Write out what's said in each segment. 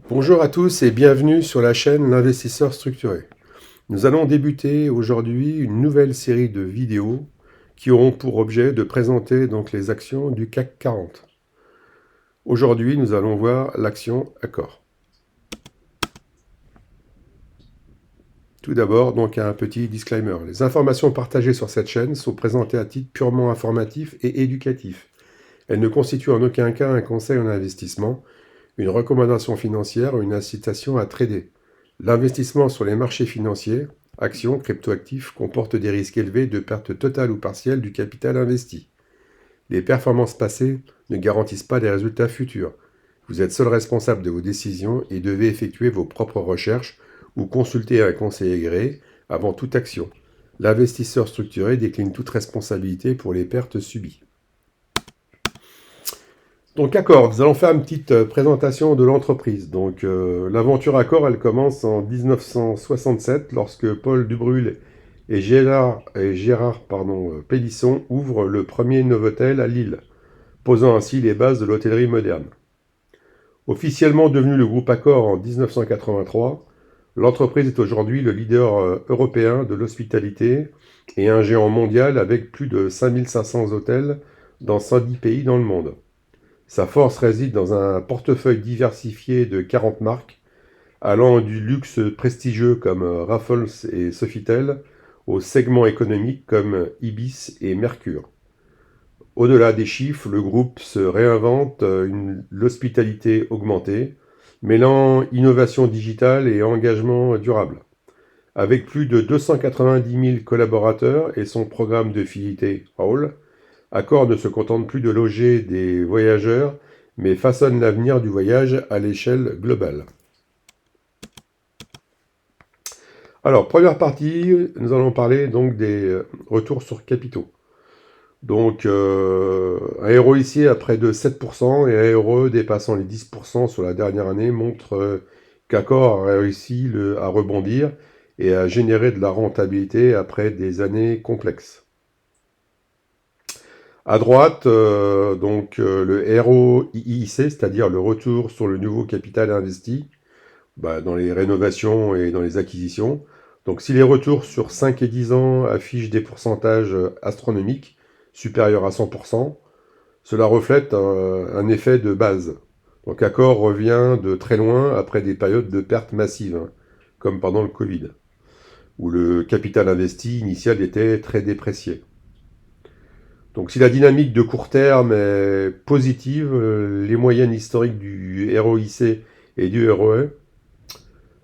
Bonjour à tous et bienvenue sur la chaîne L'Investisseur Structuré. Nous allons débuter aujourd'hui une nouvelle série de vidéos qui auront pour objet de présenter donc les actions du CAC 40. Aujourd'hui, nous allons voir l'action Accor. Tout d'abord, donc un petit disclaimer. Les informations partagées sur cette chaîne sont présentées à titre purement informatif et éducatif. Elles ne constituent en aucun cas un conseil en investissement, une recommandation financière ou une incitation à trader. L'investissement sur les marchés financiers, actions, cryptoactifs, comporte des risques élevés de perte totale ou partielle du capital investi. Les performances passées ne garantissent pas des résultats futurs. Vous êtes seul responsable de vos décisions et devez effectuer vos propres recherches ou consulter un conseiller agréé avant toute action. L'investisseur structuré décline toute responsabilité pour les pertes subies. Donc Accor, nous allons faire une petite présentation de l'entreprise. Donc l'aventure Accor, elle commence en 1967 lorsque Paul Dubrul et Gérard Pélisson ouvrent le premier Novotel à Lille, posant ainsi les bases de l'hôtellerie moderne. Officiellement devenue le groupe Accor en 1983, l'entreprise est aujourd'hui le leader européen de l'hospitalité et un géant mondial avec plus de 5500 hôtels dans 110 pays dans le monde. Sa force réside dans un portefeuille diversifié de 40 marques, allant du luxe prestigieux comme Raffles et Sofitel au segment économique comme Ibis et Mercure. Au-delà des chiffres, le groupe se réinvente l'hospitalité augmentée, mêlant innovation digitale et engagement durable. Avec plus de 290 000 collaborateurs et son programme de fidélité Hall, Accor ne se contente plus de loger des voyageurs, mais façonne l'avenir du voyage à l'échelle globale. Alors, première partie, nous allons parler donc des retours sur capitaux. Donc, un ROIC à près de 7% et un ROE dépassant les 10% sur la dernière année montre qu'Accor a réussi à rebondir et à générer de la rentabilité après des années complexes. À droite, le ROIC, c'est-à-dire le retour sur le nouveau capital investi dans les rénovations et dans les acquisitions. Donc si les retours sur 5 et 10 ans affichent des pourcentages astronomiques, supérieurs à 100%, cela reflète un effet de base. Donc Accor revient de très loin après des périodes de pertes massives, comme pendant le Covid, où le capital investi initial était très déprécié. Donc si la dynamique de court terme est positive, les moyennes historiques du ROIC et du ROE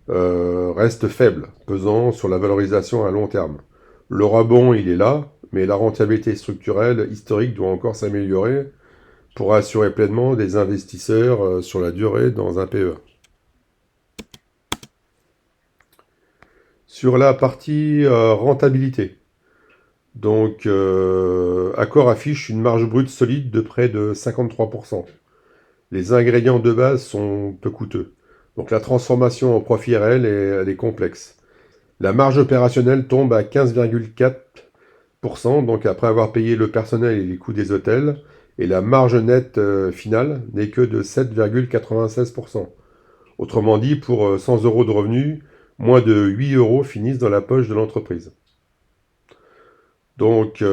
restent faibles, pesant sur la valorisation à long terme. Le rebond, il est là, mais la rentabilité structurelle historique doit encore s'améliorer pour assurer pleinement des investisseurs sur la durée dans un PE. Sur la partie rentabilité, donc Accor affiche une marge brute solide de près de 53%. Les ingrédients de base sont peu coûteux. Donc la transformation en profit réel elle est complexe. La marge opérationnelle tombe à 15,4%, donc après avoir payé le personnel et les coûts des hôtels, et la marge nette finale n'est que de 7,96%. Autrement dit, pour 100 euros de revenus, moins de 8 euros finissent dans la poche de l'entreprise. Donc,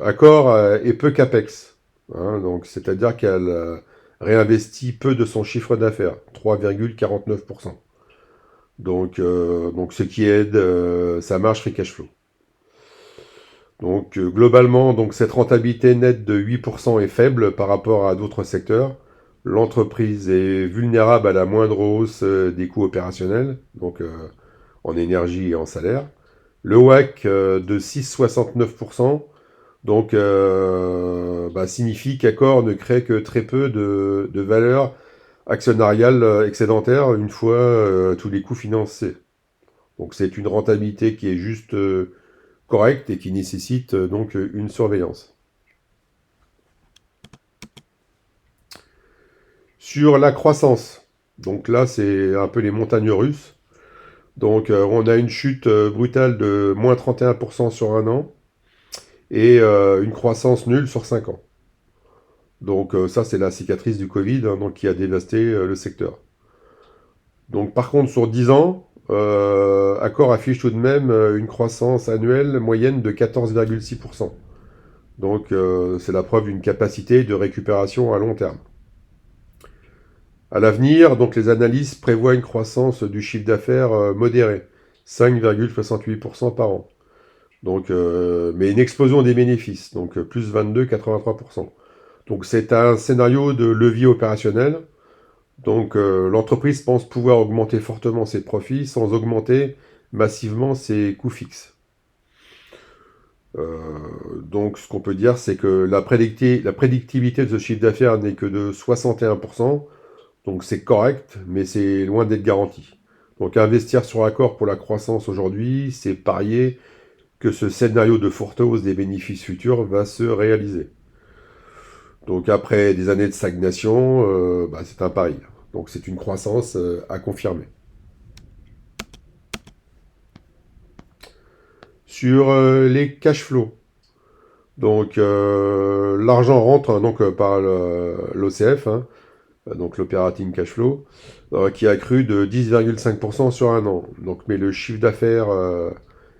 Accor est peu CAPEX, donc c'est-à-dire qu'elle réinvestit peu de son chiffre d'affaires, 3,49%. Donc ce qui aide sa marge free cash flow. Donc globalement, donc cette rentabilité nette de 8% est faible par rapport à d'autres secteurs. L'entreprise est vulnérable à la moindre hausse des coûts opérationnels, donc en énergie et en salaire. Le WACC de 6,69%, donc signifie qu'Accor ne crée que très peu de valeur actionnariale excédentaire une fois tous les coûts financés. Donc c'est une rentabilité qui est juste correcte et qui nécessite donc une surveillance. Sur la croissance, donc là c'est un peu les montagnes russes. Donc on a une chute brutale de moins 31% sur un an et une croissance nulle sur 5 ans. Donc ça c'est la cicatrice du Covid donc, qui a dévasté le secteur. Donc par contre, sur 10 ans, Accor affiche tout de même une croissance annuelle moyenne de 14,6%. Donc c'est la preuve d'une capacité de récupération à long terme. À l'avenir, donc les analyses prévoient une croissance du chiffre d'affaires modérée, 5,68% par an. Donc, mais une explosion des bénéfices, donc plus 22,83%. Donc c'est un scénario de levier opérationnel. Donc l'entreprise pense pouvoir augmenter fortement ses profits sans augmenter massivement ses coûts fixes. Euh, donc ce qu'on peut dire, c'est que la prédictibilité de ce chiffre d'affaires n'est que de 61%. Donc c'est correct, mais c'est loin d'être garanti. Donc investir sur Accor pour la croissance aujourd'hui, c'est parier que ce scénario de forte hausse des bénéfices futurs va se réaliser. Donc après des années de stagnation, c'est un pari. Donc c'est une croissance à confirmer. Sur les cash flows, donc l'argent rentre donc par l'OCF, hein, donc l'operating cash flow, qui a cru de 10,5% sur un an. Donc, mais le chiffre d'affaires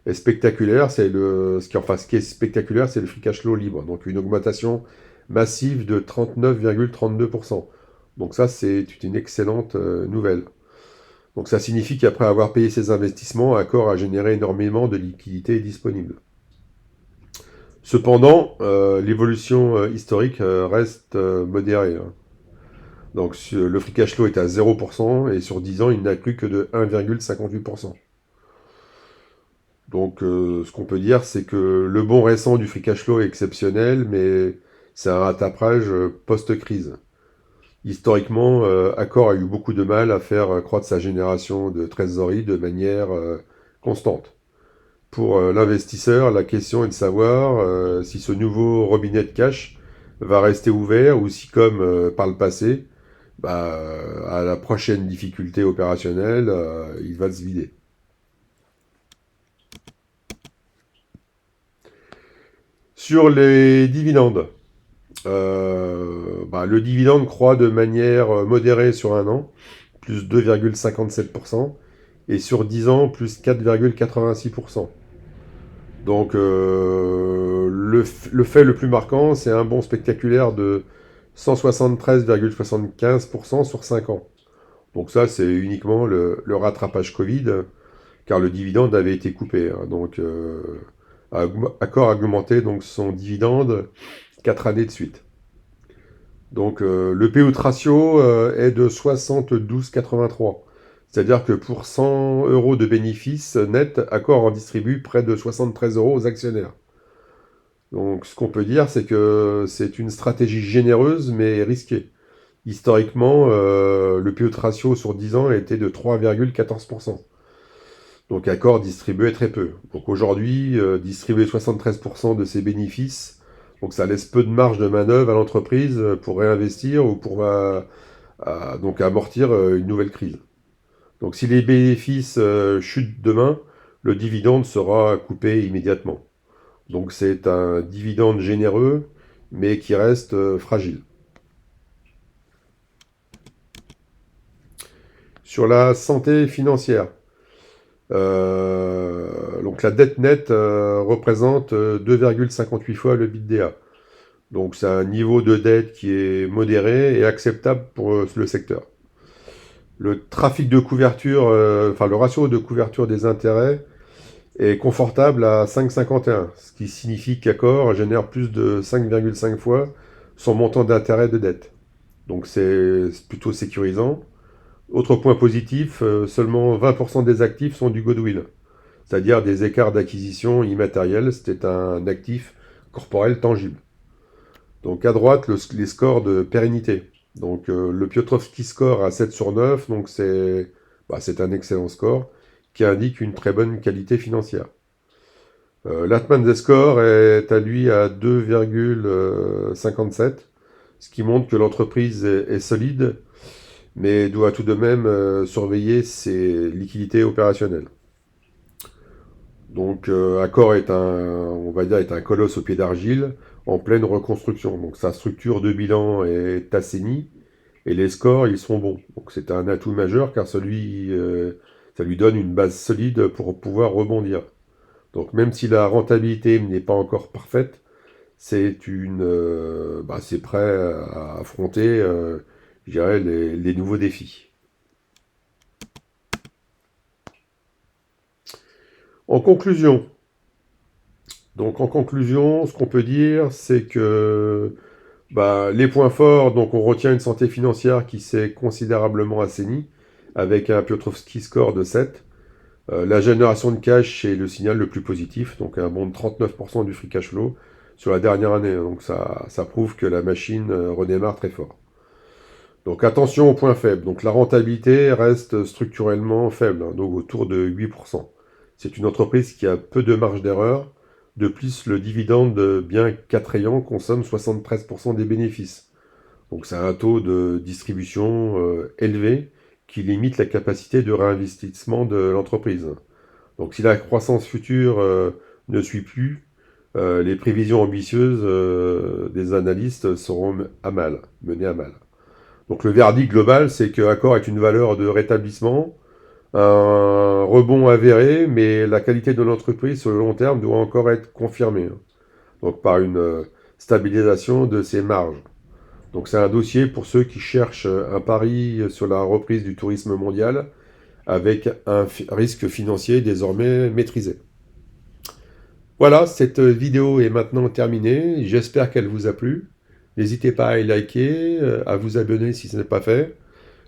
est spectaculaire. Ce qui est spectaculaire, c'est le free cash flow libre. Donc une augmentation massive de 39,32%. Donc ça, c'est une excellente nouvelle. Donc ça signifie qu'après avoir payé ses investissements, Accor a généré énormément de liquidités disponibles. Cependant, l'évolution historique reste modérée, hein. Donc le free cash flow est à 0% et sur 10 ans, il n'a cru que de 1,58%. Donc ce qu'on peut dire, c'est que le bond récent du free cash flow est exceptionnel, mais c'est un rattrapage post-crise. Historiquement, Accor a eu beaucoup de mal à faire croître sa génération de trésorerie de manière constante. Pour l'investisseur, la question est de savoir si ce nouveau robinet de cash va rester ouvert ou si, comme par le passé, à la prochaine difficulté opérationnelle, il va se vider. Sur les dividendes, le dividende croît de manière modérée sur un an, plus 2,57%, et sur 10 ans, plus 4,86%. Donc le fait le plus marquant, c'est un bond spectaculaire de 173,75% sur 5 ans. Donc ça, c'est uniquement le rattrapage Covid, car le dividende avait été coupé, hein. Donc Accor a augmenté donc, son dividende 4 années de suite. Donc le payout ratio est de 72,83. C'est-à-dire que pour 100 euros de bénéfices net, Accor en distribue près de 73 euros aux actionnaires. Donc ce qu'on peut dire, c'est que c'est une stratégie généreuse mais risquée. Historiquement, le payout ratio sur 10 ans était de 3,14%. Donc Accor distribuait très peu. Donc aujourd'hui, distribuer 73% de ses bénéfices, donc ça laisse peu de marge de manœuvre à l'entreprise pour réinvestir ou pour donc amortir une nouvelle crise. Donc si les bénéfices chutent demain, le dividende sera coupé immédiatement. Donc c'est un dividende généreux, mais qui reste fragile. Sur la santé financière, donc la dette nette représente 2,58 fois le EBITDA. Donc c'est un niveau de dette qui est modéré et acceptable pour le secteur. Le trafic de couverture, le ratio de couverture des intérêts est confortable à 5,51, ce qui signifie qu'Accor génère plus de 5,5 fois son montant d'intérêt de dette. Donc c'est plutôt sécurisant. Autre point positif, seulement 20% des actifs sont du goodwill, c'est-à-dire des écarts d'acquisition immatériels. C'était un actif corporel tangible. Donc à droite, les scores de pérennité. Donc le Piotrowski score à 7 sur 9, donc c'est un excellent score qui indique une très bonne qualité financière. L'Atman score est à lui à 2,57, ce qui montre que l'entreprise est solide, mais doit tout de même surveiller ses liquidités opérationnelles. Donc Accor on va dire, est un colosse au pied d'argile en pleine reconstruction. Donc sa structure de bilan est assainie, et les scores, ils sont bons. Donc c'est un atout majeur car ça lui donne une base solide pour pouvoir rebondir. Donc même si la rentabilité n'est pas encore parfaite, c'est prêt à affronter, je dirais, les nouveaux défis. En conclusion, en conclusion, ce qu'on peut dire, c'est que les points forts, donc on retient une santé financière qui s'est considérablement assainie, avec un Piotrowski score de 7. La génération de cash est le signal le plus positif, donc un bond de 39% du free cash flow sur la dernière année. Donc ça prouve que la machine redémarre très fort. Donc attention aux points faibles. Donc la rentabilité reste structurellement faible, hein, donc autour de 8%. C'est une entreprise qui a peu de marge d'erreur. De plus, le dividende, bien qu'attrayant, consomme 73% des bénéfices. Donc c'est un taux de distribution élevé qui limite la capacité de réinvestissement de l'entreprise. Donc si la croissance future ne suit plus, les prévisions ambitieuses des analystes seront menées à mal. Donc le verdict global, c'est que Accor est une valeur de rétablissement, un rebond avéré, mais la qualité de l'entreprise sur le long terme doit encore être confirmée, hein. Donc par une stabilisation de ses marges. Donc c'est un dossier pour ceux qui cherchent un pari sur la reprise du tourisme mondial avec un risque financier désormais maîtrisé. Voilà, cette vidéo est maintenant terminée. J'espère qu'elle vous a plu. N'hésitez pas à liker, à vous abonner si ce n'est pas fait.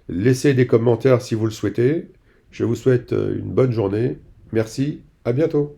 Laissez des commentaires si vous le souhaitez. Je vous souhaite une bonne journée. Merci, à bientôt.